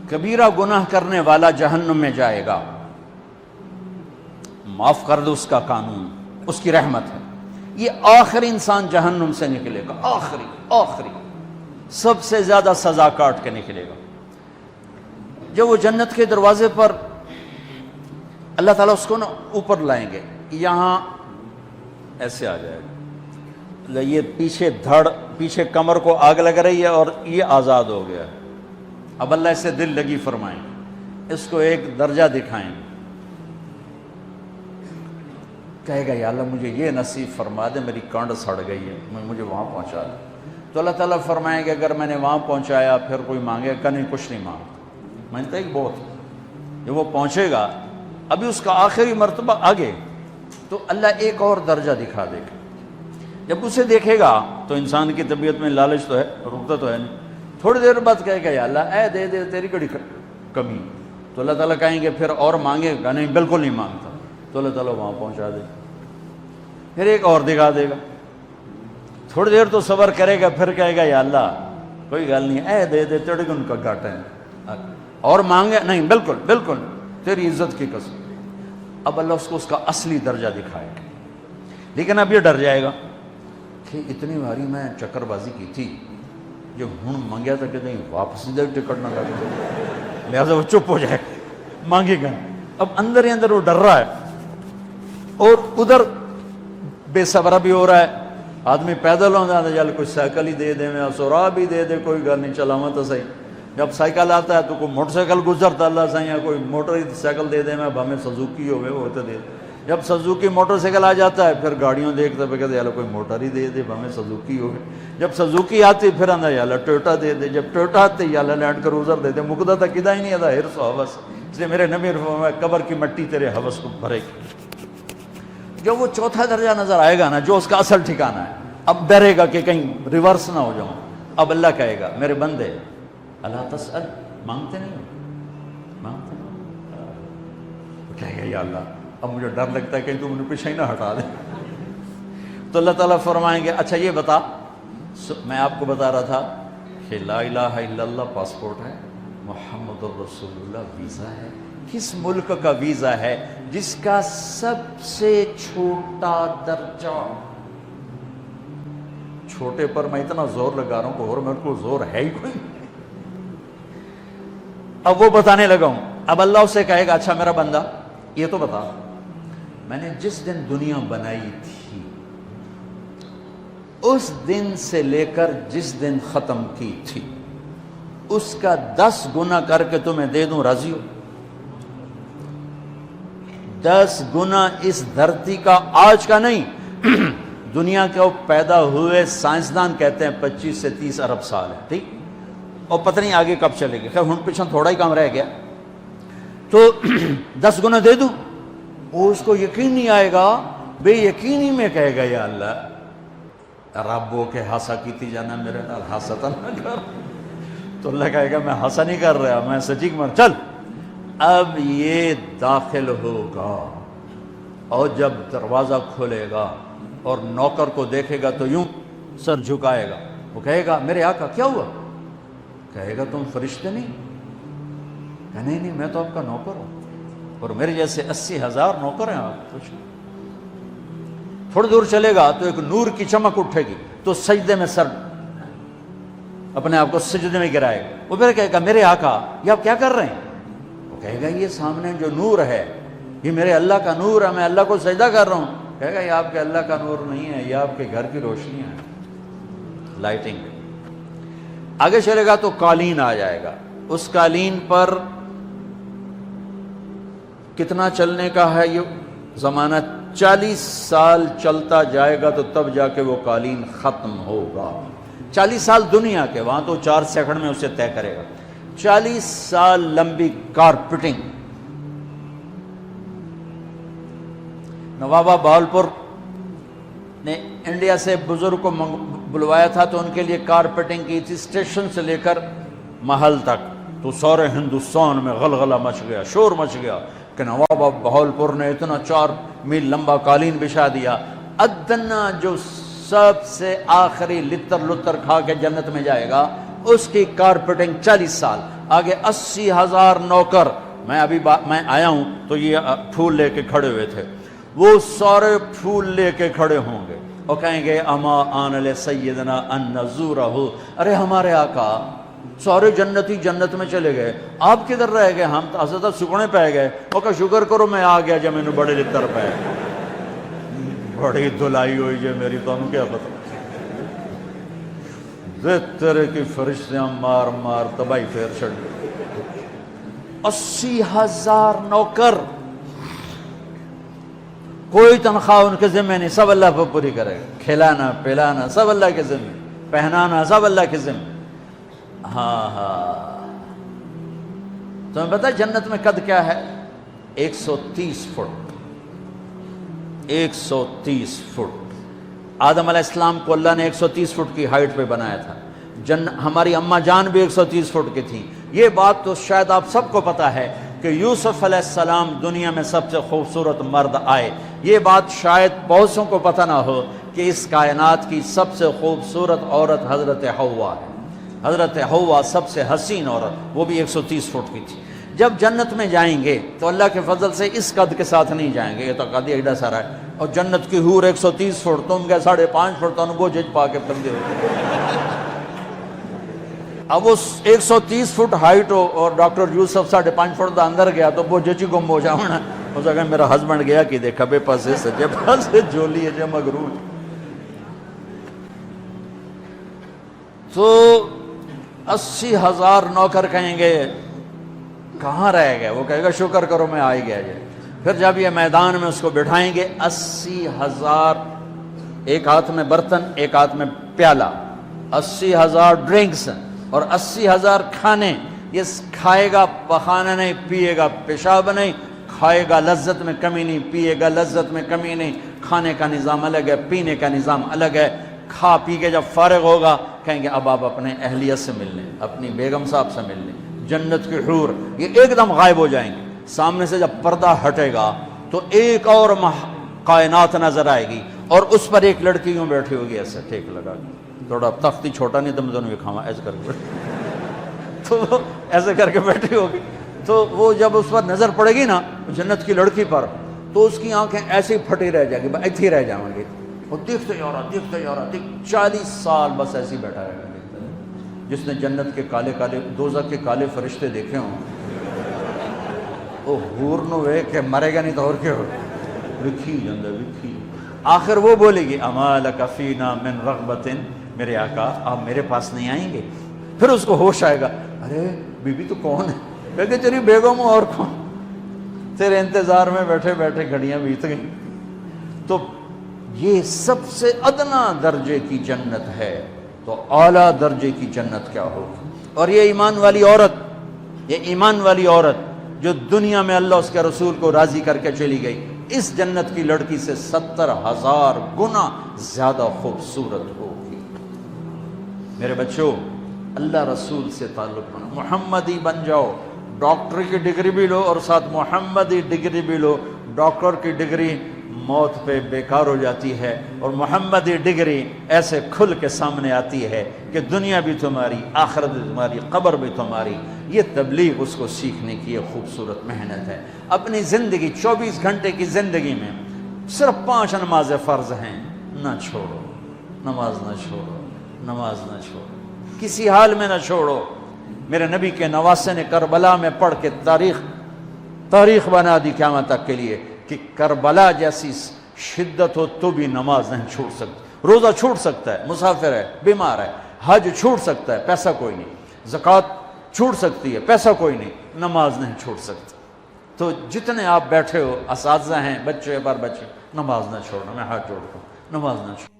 کبیرہ گناہ کرنے والا جہنم میں جائے گا، معاف کر دو اس کا قانون، اس کی رحمت ہے، یہ آخری انسان جہنم سے نکلے گا، آخری سب سے زیادہ سزا کاٹ کے نکلے گا۔ جب وہ جنت کے دروازے پر اللہ تعالیٰ اس کو نا اوپر لائیں گے، یہاں ایسے آ جائے گا، یہ پیچھے کمر کو آگ لگ رہی ہے اور یہ آزاد ہو گیا ہے۔ اب اللہ اسے دل لگی فرمائیں، اس کو ایک درجہ دکھائیں، کہے گا یا اللہ مجھے یہ نصیب فرما دے، میری کانڈ سڑ گئی ہے، مجھے وہاں پہنچا دے۔ تو اللہ تعالیٰ فرمائیں گے اگر میں نے وہاں پہنچایا پھر کوئی مانگے گا نہیں، کچھ نہیں مانگتا، مانتا ہی بہت۔ جب وہ پہنچے گا ابھی اس کا آخری مرتبہ آگے، تو اللہ ایک اور درجہ دکھا دے گا۔ جب اسے دیکھے گا تو انسان کی طبیعت میں لالچ تو ہے، رکتا تو ہے نہیں، تھوڑی دیر بعد کہے گا یا اللہ اے دے دے، تیری کڑی کمی۔ تو اللہ تعالیٰ کہیں گے پھر اور مانگے گا؟ نہیں، بالکل نہیں مانگتا۔ تو اللہ تعالیٰ وہاں پہنچا دے، پھر ایک اور دکھا دے گا، تھوڑی دیر تو صبر کرے گا، پھر کہے گا یا اللہ کوئی گل نہیں، اے دے دے، تیرے کو ان کا گھاٹا ہے، اور مانگے؟ نہیں، بالکل تیری عزت کی قسم۔ اب اللہ اس کو اس کا اصلی درجہ دکھائے گا، لیکن اب یہ ڈر جائے گا کہ اتنی باری میں چکر بازی کی تھی، جو ہوں مانگیا تھا کہ نہیں واپس دے ٹکٹ نہ لگے، لہٰذا وہ چپ ہو جائے، مانگے گا۔ اب اندر ہی اندر وہ ڈر رہا ہے، اور ادھر بے صبرا بھی ہو رہا ہے، آدمی پیدل ہوتا ہے چل کوئی سائیکل ہی دے دے، میں سورا بھی دے دے، کوئی گل نہیں، چلاواں تو صحیح۔ جب سائیکل آتا ہے تو کوئی موٹر سائیکل گزرتا اللہ صحیح ہے، کوئی موٹر سائیکل دے دے، میں بھامے سزوکی ہوئے وہ تو دے دے۔ جب سزوکی موٹر سائیکل آ جاتا ہے پھر گاڑیوں دیکھتا پہ کہتے ہیں کوئی موٹر ہی دے دے، بھامے سزوکی ہوئے۔ جب سزوکی آتی پھر آندہ یا اللہ ٹویوٹا دے دے، جب ٹویوٹا آتے یا اللہ لینڈ کروزر دے دے، مقدہ تک کدا ہی نہیں آتا حرص و حوث۔ اس لیے میرے نبی فرمایا قبر کی مٹی تیرے حوث کو بھرے گی۔ جو وہ چوتھا درجہ نظر آئے گا نا، جو اس کا اصل ٹھکانہ ہے، اب ڈرے گا کہ کہیں ریورس نہ ہو جاؤں۔ اب اللہ کہے گا میرے بندے اللہ تسأل، مانگتے نہیں ہو، مانگتے نہیں ہو، کہے گا یا اللہ اب مجھے ڈر لگتا ہے کہ تم نے پیچھے ہی نہ ہٹا دے۔ تو اللہ تعالیٰ فرمائیں گے اچھا یہ بتا، میں آپ کو بتا رہا تھا کہ لا الہ الا اللہ پاسپورٹ ہے، محمد الرسول اللہ ویزا ہے۔ کس ملک کا ویزا ہے؟ جس کا سب سے چھوٹا درجہ، چھوٹے پر میں اتنا زور لگا رہا ہوں کہ اور میرے کو زور ہے ہی کوئی۔ اب وہ بتانے لگا ہوں، اب اللہ اسے کہے گا اچھا میرا بندہ یہ تو بتا، میں نے جس دن دنیا بنائی تھی اس دن سے لے کر جس دن ختم کی تھی اس کا 10 گنا کر کے تمہیں دے دوں، راضی ہو؟ 10 گنا اس دھرتی کا، آج کا نہیں، دنیا کے وہ پیدا ہوئے سائنسدان کہتے ہیں 25 سے 30 ارب سال ہے، ٹھیک، اور پتہ نہیں آگے کب چلے گا، خیر ہن پیچھے تھوڑا ہی کام رہ گیا، تو 10 گنا دے دوں۔ وہ اس کو یقین نہیں آئے گا، بے یقینی میں کہے گا یا اللہ ربو کے ہاسا کیتی جانا میرے نال ہاسا نہ کر۔ تو اللہ کہے گا میں ہاسا نہیں کر رہا، میں سچی مر، چل اب یہ داخل ہوگا، اور جب دروازہ کھولے گا اور نوکر کو دیکھے گا تو یوں سر جھکائے گا، وہ کہے گا میرے آقا کیا ہوا؟ کہے گا تم فرشتے نہیں؟ کہ نہیں میں تو آپ کا نوکر ہوں، اور میرے جیسے 80,000 نوکر ہیں، آپ کچھ تھوڑی دور چلے گا تو ایک نور کی چمک اٹھے گی، تو سجدے میں سر اپنے آپ کو سجدے میں گرائے گا، وہ پھر کہے گا میرے آقا یہ آپ کیا کر رہے ہیں؟ وہ کہے گا یہ سامنے جو نور ہے یہ میرے اللہ کا نور ہے، میں اللہ کو سجدہ کر رہا ہوں۔ کہے گا یہ آپ کے اللہ کا نور نہیں ہے، یہ آپ کے گھر کی روشنی ہے، لائٹنگ۔ آگے چلے گا تو قالین آ جائے گا، اس قالین پر کتنا چلنے کا ہے یہ زمانہ؟ 40 سال چلتا جائے گا تو تب جا کے وہ قالین ختم ہوگا۔ 40 سال دنیا کے، وہاں تو 4 سیکنڈ میں اسے طے کرے گا۔ 40 سال لمبی کارپیٹنگ۔ نوابہ بہاولپور نے انڈیا سے بزرگ کو بلوایا تھا تو ان کے لیے کارپیٹنگ کی تھی، اسٹیشن سے لے کر محل تک، تو سارے ہندوستان میں غلغلہ مچ گیا، شور مچ گیا کہ نواب بہاولپور نے اتنا 4 میل لمبا قالین بچھا دیا۔ ادنا جو سب سے آخری لتر لتر کھا کے جنت میں جائے گا اس کی کارپیٹنگ 40 سال۔ آگے 80,000 نوکر، میں ابھی میں آیا ہوں تو یہ پھول لے کے کھڑے ہوئے تھے، وہ سارے پھول لے کے کھڑے ہوں گے اور کہیں گے اما آن لسیدنا ان نزورہ، ارے ہمارے آقا سارے جنتی جنت میں چلے گئے، آپ کدھر رہ گئے؟ ہم تو حضرت سکنے پہ گئے۔ وہ کہا شکر کرو میں آ گیا جب میں نے بڑے لتر پہ بڑی دھلائی ہوئی ہے میری، تو ہم کیا پتہ تیرے کی فرشتیاں مار مار تباہی پھیر چھڑ گئے۔ 80,000 نوکر، کوئی تنخواہ ان کے ذمہ نہیں، سب اللہ پر پوری کرے گا، کھلانا پلانا سب اللہ کے ذمہ، پہنانا سب اللہ کے ذمہ۔ ہاں تمہیں پتہ جنت میں قد کیا ہے؟ 130 فٹ، 130 فٹ۔ آدم علیہ السلام کو اللہ نے 130 فٹ کی ہائٹ پہ بنایا تھا، ہماری اماں جان بھی 130 فٹ کی تھی۔ یہ بات تو شاید آپ سب کو پتہ ہے کہ یوسف علیہ السلام دنیا میں سب سے خوبصورت مرد آئے، یہ بات شاید بہت سوں کو پتہ نہ ہو کہ اس کائنات کی سب سے خوبصورت عورت حضرت حوا ہے۔ حضرت حوا سب سے حسین عورت، وہ بھی 130 فٹ کی تھی۔ جب جنت میں جائیں گے تو اللہ کے فضل سے اس قد کے ساتھ نہیں جائیں گے، یہ تو قد ایڈا سارا ہے، اور جنت کی حور 130 فٹ، تم گئے 5.5 فٹ، تو وہ جج پا کے بندے ہو۔ اب وہ 130 فٹ ہائٹ ہو اور ڈاکٹر یوسف 5.5 فٹ دا اندر گیا تو وہ جچی گم ہو جاؤنا، اس اگر میرا ہسبینڈ گیا کہ دیکھا بے پاسے سجے پاسے جولی ہے جے مغرور۔ تو 80,000 نوکر کہیں گے کہاں رہ گئے؟ وہ کہے گا شکر کرو میں آ ہی گیا جائے۔ پھر جب یہ میدان میں اس کو بٹھائیں گے، 80,000، ایک ہاتھ میں برتن ایک ہاتھ میں پیالہ، 80,000 ڈرنکس اور 80,000 کھانے۔ یہ کھائے گا پخانا نہیں، پیے گا پیشاب نہیں، کھائے گا لذت میں کمی نہیں، پیے گا لذت میں کمی نہیں۔ کھانے کا نظام الگ ہے، پینے کا نظام الگ ہے۔ کھا پی کے جب فارغ ہوگا کہیں گے اب آپ اپنے اہلیت سے مل لیں، اپنی بیگم صاحب سے مل لیں۔ جنت کی حور یہ ایک دم غائب ہو جائیں گے، سامنے سے جب پردہ ہٹے گا تو ایک اور کائنات نظر آئے گی، اور اس پر ایک لڑکی یوں بیٹھی ہوگی ایسے ٹھیک لگا کے، تھوڑا تختی چھوٹا نہیں تم دونوں بھی کھاوا ایسے کر کے تو ایسے کر کے بیٹھی ہوگی۔ تو وہ جب اس پر نظر پڑے گی نا جنت کی لڑکی پر، تو اس کی آنکھیں ایسی پھٹی رہ جائیں گی، ایتھی رہ جائیں گی، وہ دیکھتے جا رہا 40 سال بس ایسی بیٹھا رہے گا۔ جس نے جنت کے کالے کالے دوزخ کے کالے فرشتے دیکھے ہوں، وہ حور نو وے کہ مرے گا نہیں تو اور کیا ہو، وکھی جندہ وکھی۔ آخر وہ بولے گی اما لک فینا من رغبت، میرے آقا آپ میرے پاس نہیں آئیں گے؟ پھر اس کو ہوش آئے گا، ارے بی بی تو کون ہے؟ کہے کہ تیری بیگم ہوں، اور کون؟ تیرے انتظار میں بیٹھے بیٹھے گھڑیاں بیت گئیں۔ تو یہ سب سے ادنا درجے کی جنت ہے، تو اعلیٰ درجے کی جنت کیا ہوگی؟ اور یہ ایمان والی عورت، یہ ایمان والی عورت جو دنیا میں اللہ اس کے رسول کو راضی کر کے چلی گئی، اس جنت کی لڑکی سے 70,000 گنا زیادہ خوبصورت ہوگی۔ میرے بچوں، اللہ رسول سے تعلق بنا، محمدی بن جاؤ، ڈاکٹر کی ڈگری بھی لو اور ساتھ محمدی ڈگری بھی لو۔ ڈاکٹر کی ڈگری موت پہ بیکار ہو جاتی ہے، اور محمدی ڈگری ایسے کھل کے سامنے آتی ہے کہ دنیا بھی تمہاری، آخرت بھی تمہاری، قبر بھی تمہاری۔ یہ تبلیغ اس کو سیکھنے کی ایک خوبصورت محنت ہے۔ اپنی زندگی 24 گھنٹے کی زندگی میں صرف 5 نمازیں فرض ہیں، نہ چھوڑو، نماز نہ چھوڑو، نماز نہ چھوڑو، کسی حال میں نہ چھوڑو۔ میرے نبی کے نواسے نے کربلا میں پڑھ کے تاریخ بنا دی قیامت تک کے لیے کہ کربلا جیسی شدت ہو تو بھی نماز نہیں چھوڑ سکتی۔ روزہ چھوٹ سکتا ہے، مسافر ہے، بیمار ہے، حج چھوٹ سکتا ہے، پیسہ کوئی نہیں، زکوٰۃ چھوٹ سکتی ہے، پیسہ کوئی نہیں، نماز نہیں چھوڑ سکتا۔ تو جتنے آپ بیٹھے ہو، اساتذہ ہیں، بچے بار بچے، نماز نہ چھوڑنا، میں ہاتھ جوڑتا ہوں، نماز نہ چھوڑنا۔